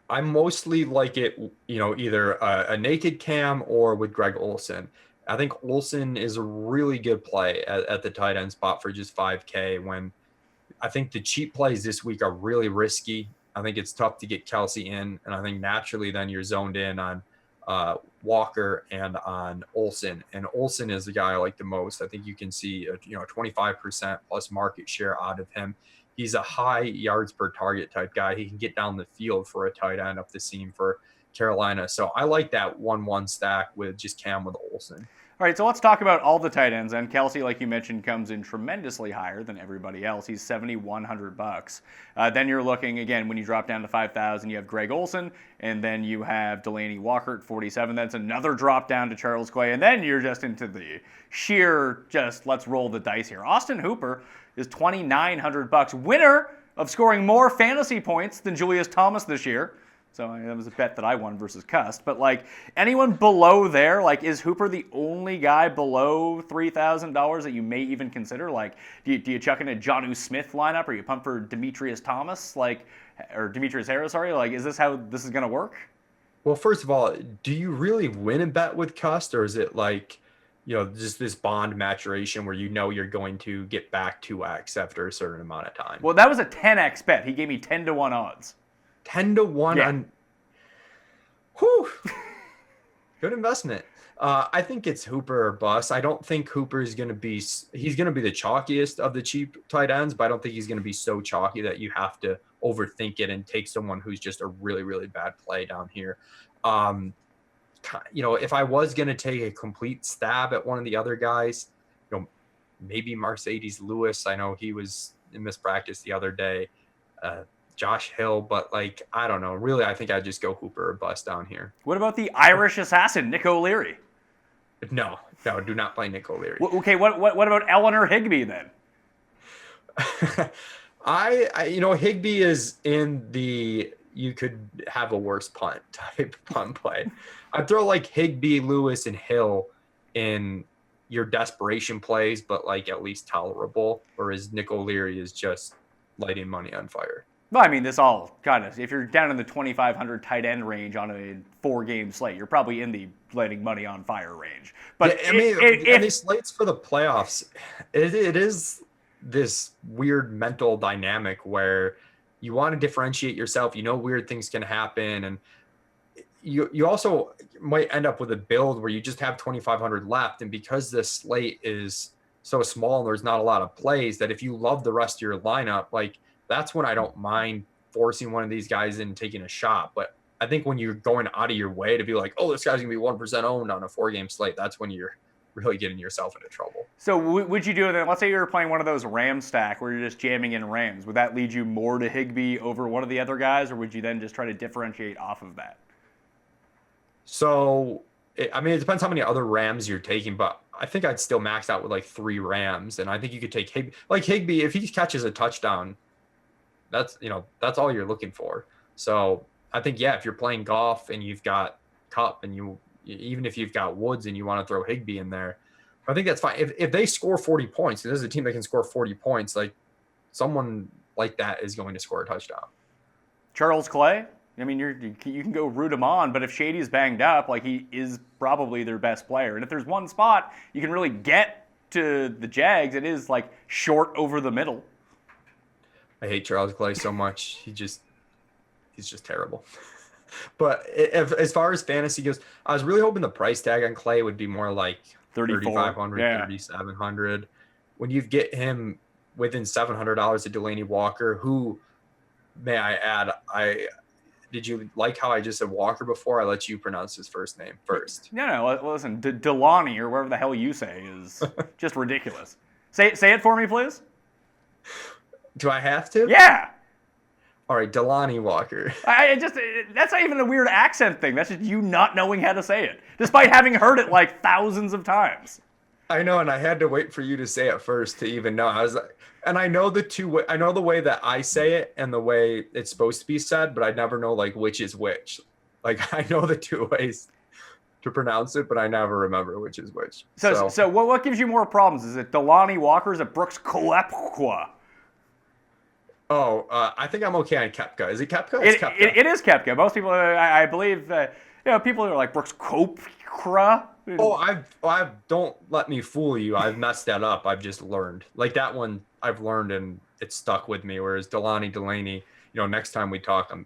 I mostly like it, either a naked Cam or with Greg Olsen. I think Olsen is a really good play at the tight end spot for just 5K when I think the cheap plays this week are really risky. I think it's tough to get Kelsey in, and I think naturally then you're zoned in on Walker and on Olsen. And Olsen is the guy I like the most. I think you can see a 25% plus market share out of him. He's a high yards per target type guy. He can get down the field for a tight end up the seam for Carolina. So I like that 1-1 stack with just Cam with Olsen. All right, so let's talk about all the tight ends. And Kelsey, like you mentioned, comes in tremendously higher than everybody else. He's $7,100. Then you're looking, again, when you drop down to 5,000, you have Greg Olsen, and then you have Delaney Walker at 47. That's another drop down to Charles Clay. And then you're just into the sheer let's roll the dice here. Austin Hooper is $2,900, winner of scoring more fantasy points than Julius Thomas this year. So that was a bet that I won versus Cust. But like anyone below there, like is Hooper the only guy below $3,000 that you may even consider? Like, do you chuck in a Jonnu Smith lineup, or you pump for Demetrius Thomas, or Demetrius Harris? Sorry, like is this how this is going to work? Well, first of all, do you really win a bet with Cust, or is it like, just this bond maturation where you're going to get back 2x after a certain amount of time? Well, that was a 10x bet. He gave me 10-1 odds. 10-1 yeah. on. Whew. Good investment. I think it's Hooper or bust. I don't think Hooper is going to be. He's going to be the chalkiest of the cheap tight ends, but I don't think he's going to be so chalky that you have to overthink it and take someone who's just a really, really bad play down here. If I was going to take a complete stab at one of the other guys, maybe Mercedes Lewis. I know he was in mispractice the other day. Josh Hill, but I don't know. Really, I think I'd just go Hooper or bust down here. What about the Irish assassin, Nick O'Leary? No, do not play Nick O'Leary. Okay, what about Eleanor Higbee then? Higbee is in the you could have a worse punt type punt play. I'd throw Higbee, Lewis, and Hill in your desperation plays, but at least tolerable. Whereas Nick O'Leary is just lighting money on fire. Well, I mean, this all kind of, if you're down in the 2,500 tight end range on a 4-game slate, you're probably in the lighting money on fire range. But yeah, these slates for the playoffs, it is this weird mental dynamic where you want to differentiate yourself. Weird things can happen, and you also might end up with a build where you just have 2,500 left, and because this slate is so small and there's not a lot of plays, that if you love the rest of your lineup, that's when I don't mind forcing one of these guys in and taking a shot. But I think when you're going out of your way to be this guy's gonna be 1% owned on a 4-game slate, that's when you're really getting yourself into trouble. So would you do that? Let's say you're playing one of those Ram stack where you're just jamming in Rams. Would that lead you more to Higbee over one of the other guys, or would you then just try to differentiate off of that? So, it depends how many other Rams you're taking, but I think I'd still max out with 3 Rams, and I think you could take Higbee. Higbee, if he catches a touchdown, that's all you're looking for. So I think, if you're playing golf and you've got Kupp and even if you've got Woods and you want to throw Higbee in there, I think that's fine. If they score 40 points, this is a team that can score 40 points, someone like that is going to score a touchdown. Charles Clay? I mean, you can go root him on, but if Shady's banged up, he is probably their best player. And if there's one spot you can really get to the Jags, it is short over the middle. I hate Charles Clay so much. He's just terrible. But as far as fantasy goes, I was really hoping the price tag on Clay would be more 3,500, 3,700. When you get him within $700 of Delaney Walker, who, may I add, did you like how I just said Walker before? I let you pronounce his first name first. No, listen, Delani or whatever the hell you say is just ridiculous. Say it for me, please. Do I have to? Yeah. All right, Delani Walker. That's not even a weird accent thing. That's just you not knowing how to say it, despite having heard it thousands of times. I know, and I had to wait for you to say it first to even know. And I know I know the way that I say it and the way it's supposed to be said, but I never know which is which. I know the 2 ways to pronounce it, but I never remember which is which. So what gives you more problems? Is it Delani Walker? Is it Brooks Koepka? Oh, I think I'm okay on Koepka. Is it Koepka? It's Koepka. It is Koepka. Most people, I believe, people are like Brooks Koepka. Oh, don't let me fool you. I've messed that up. I've just learned. That one I've learned and it stuck with me. Whereas Delaney, next time we talk,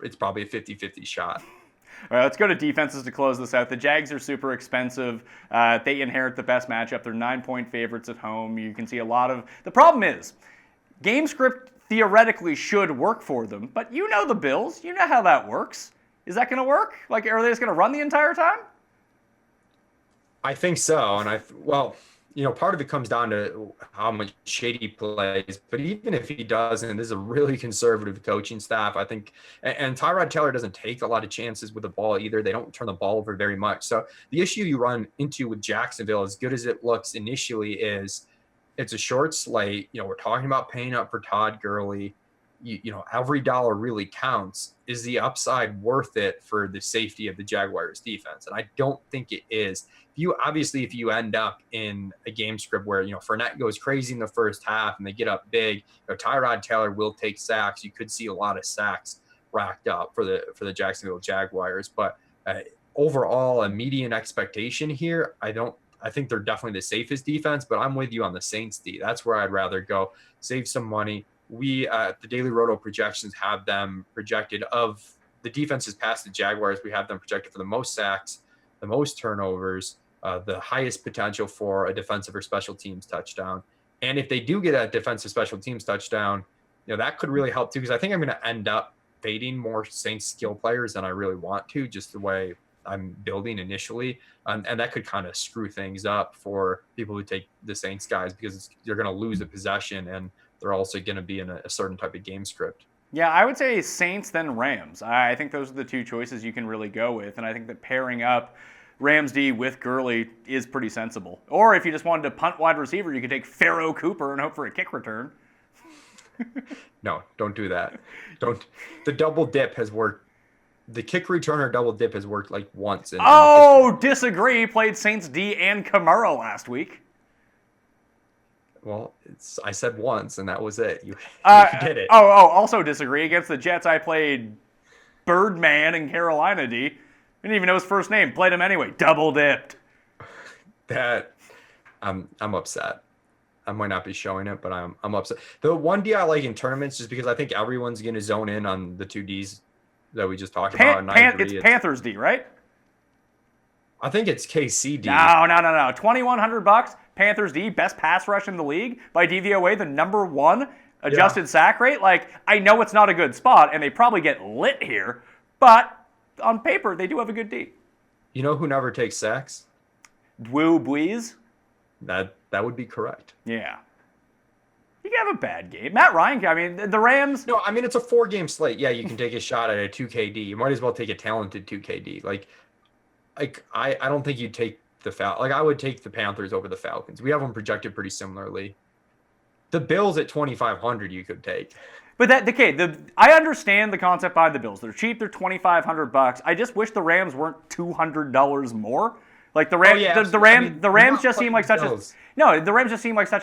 it's probably a 50-50 shot. All right, let's go to defenses to close this out. The Jags are super expensive. They inherit the best matchup. They're 9-point favorites at home. You can see a lot of – the problem is game script theoretically should work for them, but the Bills. You know how that works. Is that going to work? Are they just going to run the entire time? I think so. And part of it comes down to how much Shady plays, but even if he doesn't, this is a really conservative coaching staff. I think, and Tyrod Taylor doesn't take a lot of chances with the ball either. They don't turn the ball over very much. So the issue you run into with Jacksonville, as good as it looks initially, is it's a short slate. We're talking about paying up for Todd Gurley. every dollar really counts. Is the upside worth it for the safety of the Jaguars defense? And I don't think it is. If you end up in a game script where, Fournette goes crazy in the first half and they get up big, Tyrod Taylor will take sacks. You could see a lot of sacks racked up for the Jacksonville Jaguars. But overall, a median expectation here, I think they're definitely the safest defense, but I'm with you on the Saints D. That's where I'd rather go. Save some money. We the Daily Roto projections have them projected of the defenses past the Jaguars. We have them projected for the most sacks, the most turnovers, the highest potential for a defensive or special teams touchdown. And if they do get a defensive special teams touchdown, that could really help too, because I think I'm going to end up fading more Saints skill players than I really want to, just the way I'm building initially. And that could kind of screw things up for people who take the Saints guys, because you're going to lose a possession and they're also going to be in a certain type of game script. Yeah, I would say Saints then Rams. I think those are the two choices you can really go with. And I think that pairing up Rams D with Gurley is pretty sensible. Or if you just wanted to punt wide receiver, you could take Pharaoh Cooper and hope for a kick return. No, don't do that. The double dip has worked. The kick returner double dip has worked like once. Disagree. Played Saints D and Kamara last week. Well, I said once, and that was it. You did it. Also disagree. Against the Jets, I played Birdman in Carolina D. Didn't even know his first name. Played him anyway. Double dipped. I'm upset. I might not be showing it, but I'm upset. The one D I like in tournaments, just because I think everyone's going to zone in on the two Ds that we just talked about. It's Panthers D, right? I think it's KC D. No. $2,100. Panthers D, best pass rush in the league by DVOA, the number one adjusted sack rate. Like, I know it's not a good spot, and they probably get lit here, but on paper, they do have a good D. You know who never takes sacks? Drew Brees. That would be correct. Yeah. You can have a bad game. Matt Ryan, the Rams. No, it's a 4-game slate. Yeah, you can take a shot at a 2KD. You might as well take a talented 2KD. Like I don't think you'd take the Falcons. Like, I would take the Panthers over the Falcons. We have them projected pretty similarly. The Bills at 2,500 you could take. But I understand the concept behind the Bills. They're cheap. They're $2,500. I just wish the Rams weren't $200 more. Like the Rams, the Rams just seem like such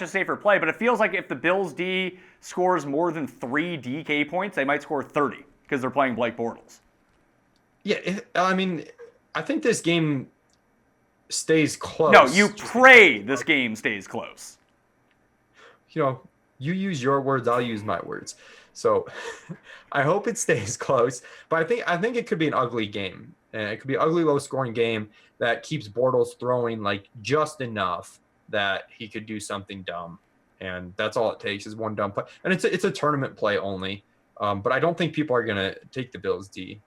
a safer play. But it feels like if the Bills D scores more than 3 DK points, they might score 30 because they're playing Blake Bortles. Yeah, I think this game stays close. No, you pray this game stays close. You use your words, I'll use my words. So I hope it stays close. But I think it could be an ugly game. And it could be an ugly, low-scoring game that keeps Bortles throwing like just enough that he could do something dumb. And that's all it takes is one dumb play. And it's a tournament play only. But I don't think people are going to take the Bills D.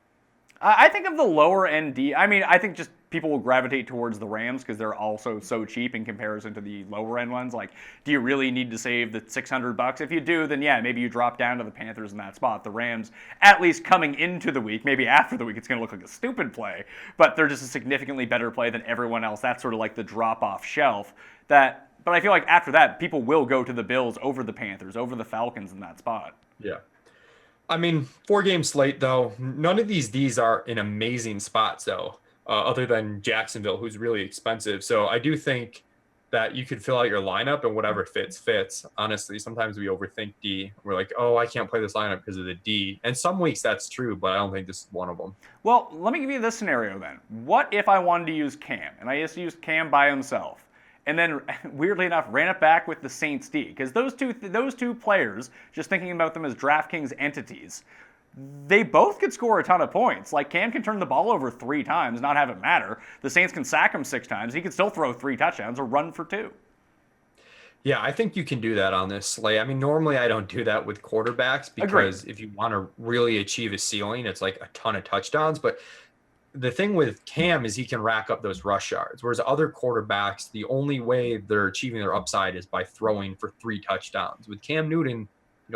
I think of the lower end D. I think just people will gravitate towards the Rams because they're also so cheap in comparison to the lower end ones. Like, do you really need to save the $600? If you do, then yeah, maybe you drop down to the Panthers in that spot. The Rams, at least coming into the week, maybe after the week, it's going to look like a stupid play, but they're just a significantly better play than everyone else. That's sort of like the drop-off shelf. But I feel like after that, people will go to the Bills over the Panthers, over the Falcons in that spot. Yeah. 4-game slate, though. None of these Ds are in amazing spots, though, other than Jacksonville, who's really expensive. So I do think that you could fill out your lineup and whatever fits. Honestly, sometimes we overthink D. We're like, oh, I can't play this lineup because of the D. And some weeks that's true, but I don't think this is one of them. Well, let me give you this scenario then. What if I wanted to use Cam, and I just used Cam by himself? And then, weirdly enough, ran it back with the Saints D. Because those two players, just thinking about them as DraftKings entities, they both could score a ton of points. Like, Cam can turn the ball over 3 times, not have it matter. The Saints can sack him 6 times. He could still throw 3 touchdowns or run for 2. Yeah, I think you can do that on this slate. Normally I don't do that with quarterbacks because if you want to really achieve a ceiling, it's like a ton of touchdowns. But the thing with Cam is he can rack up those rush yards, whereas other quarterbacks, the only way they're achieving their upside is by throwing for 3 touchdowns. With Cam Newton,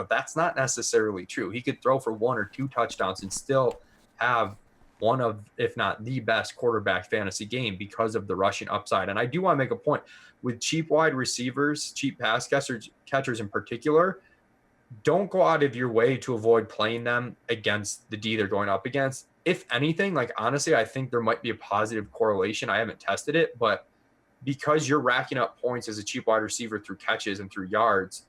that's not necessarily true. He could throw for 1 or 2 touchdowns and still have one of, if not the best quarterback fantasy game because of the rushing upside. And I do want to make a point with cheap wide receivers, cheap pass catchers in particular. don't go out of your way to avoid playing them against the D they're going up against. If anything, like honestly, I think there might be a positive correlation. I haven't tested it, but because you're racking up points as a cheap wide receiver through catches and through yards,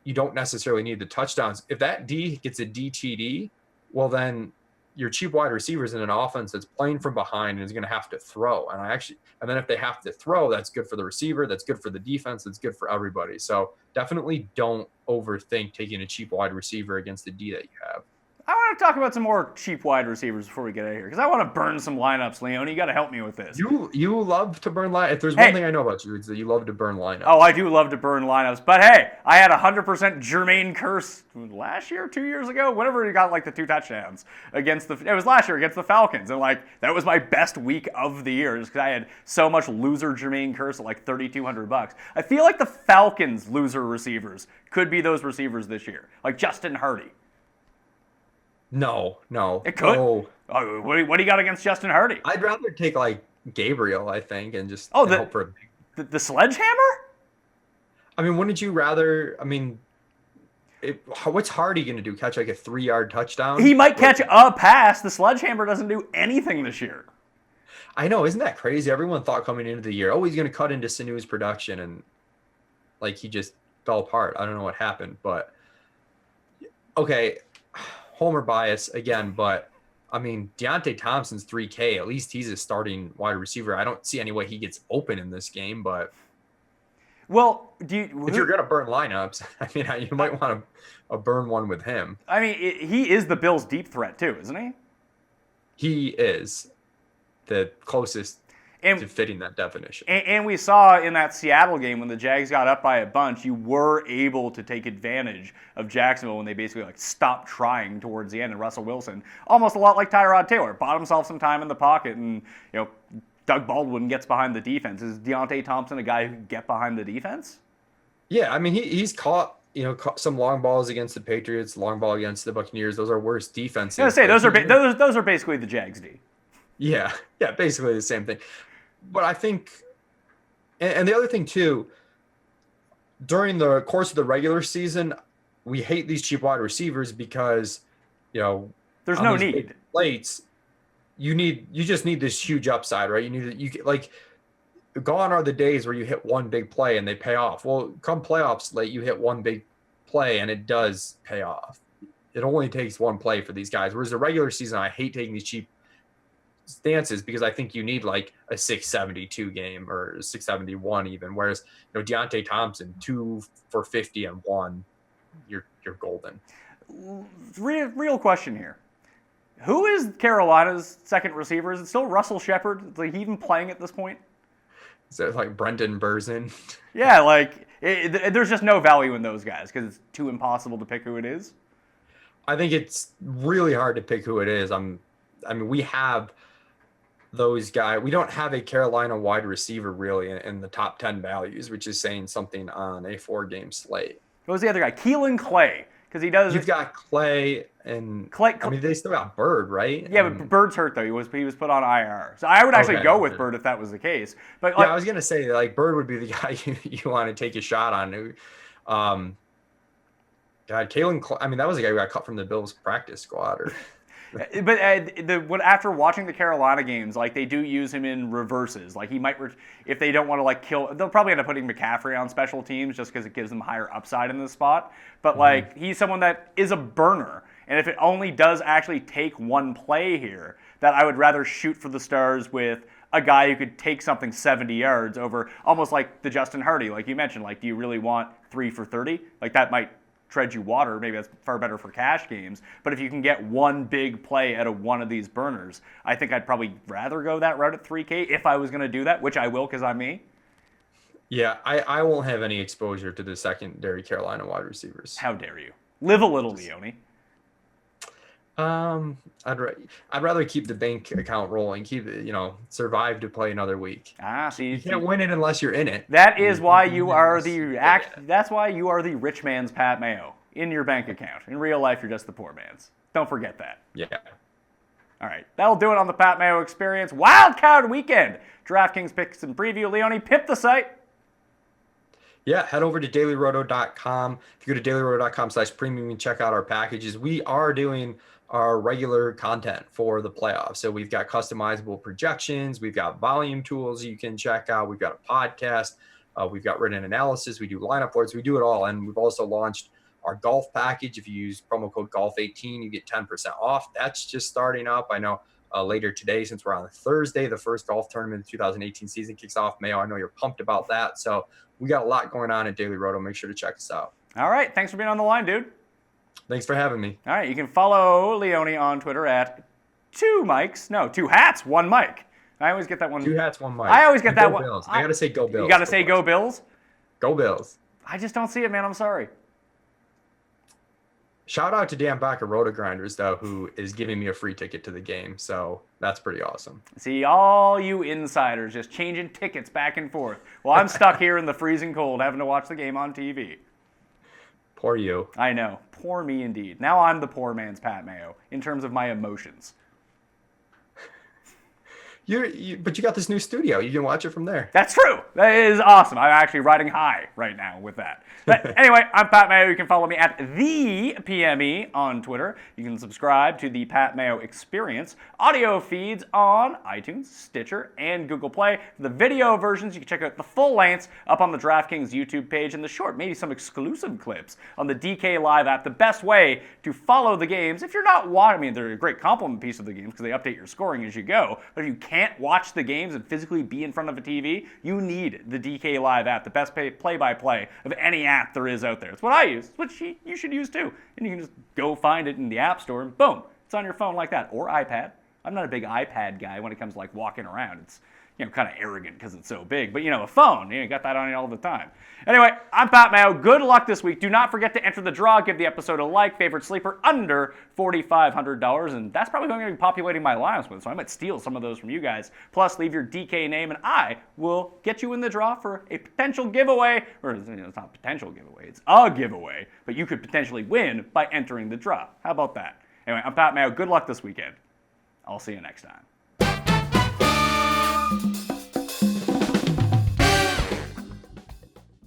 you don't necessarily need the touchdowns. If that D gets a DTD, well, then your cheap wide receivers in an offense that's playing from behind and is going to have to throw. And then if they have to throw, that's good for the receiver. That's good for the defense. That's good for everybody. So definitely don't overthink taking a cheap wide receiver against the D that you have. I want to talk about some more cheap wide receivers before we get out of here, because I want to burn some lineups, Leone. You got to help me with this. You love to burn lineups. If there's one thing I know about you, it's that you love to burn lineups. Oh, I do love to burn lineups. But hey, I had 100% Jermaine Kearse last year, 2 years ago, whenever he got like the 2 touchdowns it was last year against the Falcons. And like, that was my best week of the year just because I had so much loser Jermaine Kearse at like $3,200. I feel like the Falcons' loser receivers could be those receivers this year, like Justin Hardy. No. It could. No. Oh, what do you got against Justin Hardy? I'd rather take like Gabriel, I think, and just hope for the sledgehammer? I mean, wouldn't you rather? I mean, what's Hardy going to do? Catch like a 3-yard touchdown? He might catch a pass. The sledgehammer doesn't do anything this year. I know. Isn't that crazy? Everyone thought coming into the year, he's going to cut into Sanu's production, and like he just fell apart. I don't know what happened, but okay. Homer bias again, but I mean, Deontay Thompson's 3K. At least he's a starting wide receiver. I don't see any way he gets open in this game, but well, if you're gonna burn lineups, I mean, you might want to burn one with him. I mean, he is the Bills' deep threat too, isn't he? He is the closest to fitting that definition. And we saw in that Seattle game when the Jags got up by a bunch, you were able to take advantage of Jacksonville when they basically like stopped trying towards the end. And Russell Wilson, almost a lot like Tyrod Taylor, bought himself some time in the pocket, and Doug Baldwin gets behind the defense. Is Deontay Thompson a guy who can get behind the defense? Yeah, I mean he's caught some long balls against the Patriots, long ball against the Buccaneers. Those are worse defenses. I was gonna say those are basically the Jags D. Yeah, basically the same thing. But I think, and the other thing too, during the course of the regular season, we hate these cheap wide receivers because, there's no need. Plates, you just need this huge upside, right? Gone are the days where you hit one big play and they pay off. Well, come playoffs late, you hit one big play and it does pay off. It only takes one play for these guys. Whereas the regular season, I hate taking these cheap stances because I think you need like a 672 game or 671 even. Whereas Deontay Thompson 2 for 50 and 1, you're golden. Real question here: who is Carolina's second receiver? Is it still Russell Shepard? Is he even playing at this point? Is it like Brendan Burzin? Yeah, there's just no value in those guys because it's too impossible to pick who it is. I think it's really hard to pick who it is. We have those guys. We don't have a Carolina wide receiver really in the top 10 values, which is saying something on a 4-game slate. What was the other guy? Keelan Clay, because he does. You've got Clay and Clay. I mean, they still got Bird, right? Yeah, but Bird's hurt though. He was put on IR. So I would actually go with Bird if that was the case. But I was gonna say Bird would be the guy you want to take a shot on. God, Keelan Clay. I mean, that was a guy who got cut from the Bills practice squad. But after watching the Carolina games, they do use him in reverses. He might, if they don't want to kill, they'll probably end up putting McCaffrey on special teams just because it gives them higher upside in this spot. But he's someone that is a burner, and if it only does actually take one play here, that I would rather shoot for the stars with a guy who could take something 70 yards over, almost like the Justin Hardy, like you mentioned. Do you really want 3 for 30? That might tread you water. Maybe that's far better for cash games. But if you can get one big play out of one of these burners, I think I'd probably rather go that route at 3K if I was going to do that, which I will because I'm me. Yeah, I won't have any exposure to the secondary Carolina wide receivers. How dare you? Live a little, Leone. I'd rather keep the bank account rolling, keep it, survive to play another week. See, you can't win it unless you're in it. That is why you are that's why you are the rich man's Pat Mayo in your bank account. In real life, you're just the poor man's. Don't forget that. Yeah. All right, that'll do it on the Pat Mayo Experience Wild Card Weekend. DraftKings picks and preview. Leone, pip the site. Yeah, head over to dailyroto.com. If you go to dailyroto.com/premium and check out our packages, we are doing our regular content for the playoffs. So we've got customizable projections, we've got volume tools you can check out, we've got a podcast, we've got written analysis, we do lineup boards, we do it all. And we've also launched our golf package. If you use promo code GOLF18, you get 10% off. That's just starting up. I know later today, since we're on a Thursday, the first golf tournament of the 2018 season kicks off. Mayo, I know you're pumped about that. So we got a lot going on at Daily Roto. Make sure to check us out. All right. Thanks for being on the line, dude. Thanks for having me. All right. You can follow Leone on Twitter at 2 hats, 1 mic. I always get that one. 2 hats, 1 mic. I always get that one. Bills. I got to say go Bills. You got to say go Bills? Go Bills. I just don't see it, man. I'm sorry. Shout out to Dan Bacher, Roto Grinders, though, who is giving me a free ticket to the game. So that's pretty awesome. See, all you insiders just changing tickets back and forth. Well, I'm stuck here in the freezing cold having to watch the game on TV. Poor you. I know. Poor me indeed. Now I'm the poor man's Pat Mayo in terms of my emotions. But you got this new studio. You can watch it from there. That's true. That is awesome. I'm actually riding high right now with that. But anyway, I'm Pat Mayo. You can follow me at the PME on Twitter. You can subscribe to the Pat Mayo Experience audio feeds on iTunes, Stitcher, and Google Play. For the video versions, you can check out the full lengths up on the DraftKings YouTube page and the short, maybe some exclusive clips on the DK Live app. The best way to follow the games, if you're not watching, I mean, they're a great complement piece of the games because they update your scoring as you go. But if you can't watch the games and physically be in front of a TV, you need the DK Live app, the best play-by-play of any app there is out there. It's what I use. It's what you should use too. And you can just go find it in the App Store and boom, it's on your phone like that. Or iPad. I'm not a big iPad guy when it comes to like walking around. It's kind of arrogant because it's so big. But a phone, you got that on you all the time. Anyway, I'm Pat Mayo. Good luck this week. Do not forget to enter the draw. Give the episode a like. Favorite sleeper under $4,500. And that's probably going to be populating my lineups with. So I might steal some of those from you guys. Plus, leave your DK name and I will get you in the draw for a potential giveaway. Or it's not a potential giveaway. It's a giveaway. But you could potentially win by entering the draw. How about that? Anyway, I'm Pat Mayo. Good luck this weekend. I'll see you next time.